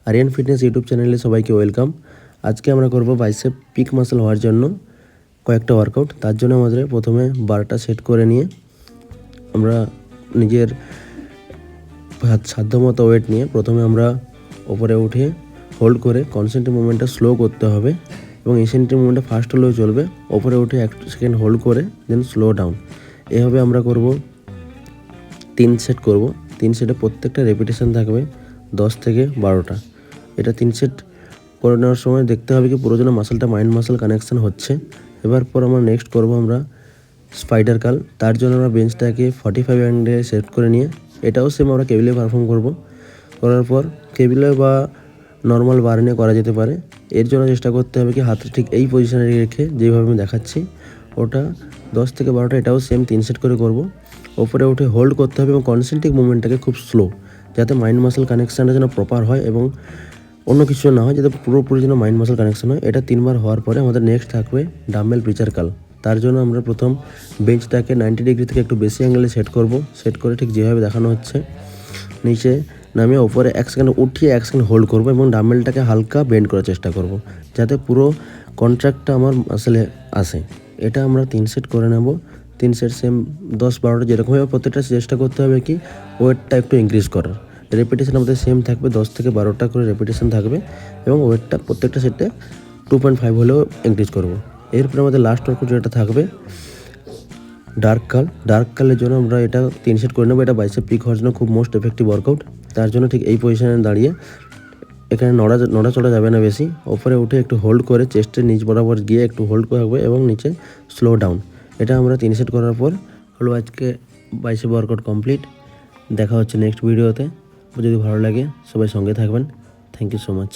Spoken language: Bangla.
আরিয়ান ফিটনেস ইউটিউব চ্যানেলে সবাইকে ওয়েলকাম। আজকে আমরা করব বাইসেপ পিক মাসল হওয়ার জন্য কয়েকটা ওয়ার্কআউট। তার জন্য আমাদের প্রথমে বারটা সেট করে নিয়ে আমরা নিজের সাধ্যমতো ওয়েট নিয়ে প্রথমে আমরা ওপরে উঠে হোল্ড করে কনসেন্ট্রেট মুভমেন্টটা স্লো করতে হবে এবং এসেন্ট্রিক মুভমেন্টটা ফাস্ট হলেও চলবে। ওপরে উঠে 1 সেকেন্ড হোল্ড করে দেন স্লো ডাউন। এভাবে আমরা করব 3 সেট করব। 3 সেটে প্রত্যেকটা রেপিটেশন থাকবে 10 থেকে 12টা। এটা 3 সেট করে নেওয়ার সময় দেখতে হবে কি পুরো যেন মাসেলটা মাইন্ড মাসেল কানেকশন হচ্ছে। এবার পর আমরা নেক্সট করব আমরা স্পাইডার কার্ল। তার জন্য আমরা বেঞ্চটাকে 45 অ্যাঙ্গেলে সেট করে নিয়ে এটাও সেম আমরা কেবিলে পারফর্ম করব। করার পর কেবিলে বা নর্মাল বার নিয়ে করা যেতে পারে। এর জন্য চেষ্টা করতে হবে কি হাতটা ঠিক এই পজিশনে রেখে যেভাবে আমি দেখাচ্ছি ওটা 10 থেকে 12টা। এটাও সেম 3 সেট করে করব। ওপরে উঠে হোল্ড করতে হবে এবং কনসেন্ট্রিক মুভমেন্টটাকে খুব স্লো, যাতে মাইন্ড মাসেল কানেকশানটা যেন প্রপার হয় এবং অন্য কিছু না হয়, যাতে পুরোপুরি যেন মাইন্ড মাসেল কানেকশন হয়। এটা 3 বার হওয়ার পরে আমাদের নেক্সট থাকবে ডাম্বেল প্রিচার কার্ল। তার জন্য আমরা প্রথম বেঞ্চটাকে 90 ডিগ্রি থেকে একটু বেশি অ্যাঙ্গেলে সেট করব। সেট করে ঠিক যেভাবে দেখানো হচ্ছে নিচে নামিয়ে ওপরে 1 সেকেন্ড উঠিয়ে 1 সেকেন্ড হোল্ড করব এবং ডাম্বেলটাকে হালকা বেন্ড করার চেষ্টা করব, যাতে পুরো কন্ট্রাক্টটা আমার মাসেলে আসে। এটা আমরা 3 সেট করে নেব। 3 সেট সেম 10-12টা যেরকম হবে প্রত্যেকটা চেষ্টা করতে হবে কি ওয়েটটা একটু ইনক্রিজ করার। রেপিটেশন আমাদের সেম থাকবে, 10 থেকে 12টা করে রেপিটেশন থাকবে এবং ওয়েটটা প্রত্যেকটা সেটে 2.5 হলেও ইনক্রিজ করব। এরপরে আমাদের লাস্ট ওয়ার্কআউট যেটা থাকবে ডার্ক কার্ল। ডার্ক কার্লের জন্য আমরা এটা 3 সেট করে নেব। এটা বাইসেপ পিক হওয়ার জন্য খুব মোস্ট এফেক্টিভ ওয়ার্কআউট। তার জন্য ঠিক এই পজিশনে দাঁড়িয়ে এখানে নড়াচড়া যাবে না বেশি। ওপরে উঠে একটু হোল্ড করে চেস্টের নিচ বরাবর গিয়ে একটু হোল্ড করবে এবং নিচে স্লো ডাউন। এটা আমরা 3 সেট করার পর হলো আজকে বাইসেপ ওয়ার্কআউট কমপ্লিট। দেখা হচ্ছে নেক্সট ভিডিওতে। যদি ভালো লাগে সবাই সঙ্গে থাকবেন। Thank you so much.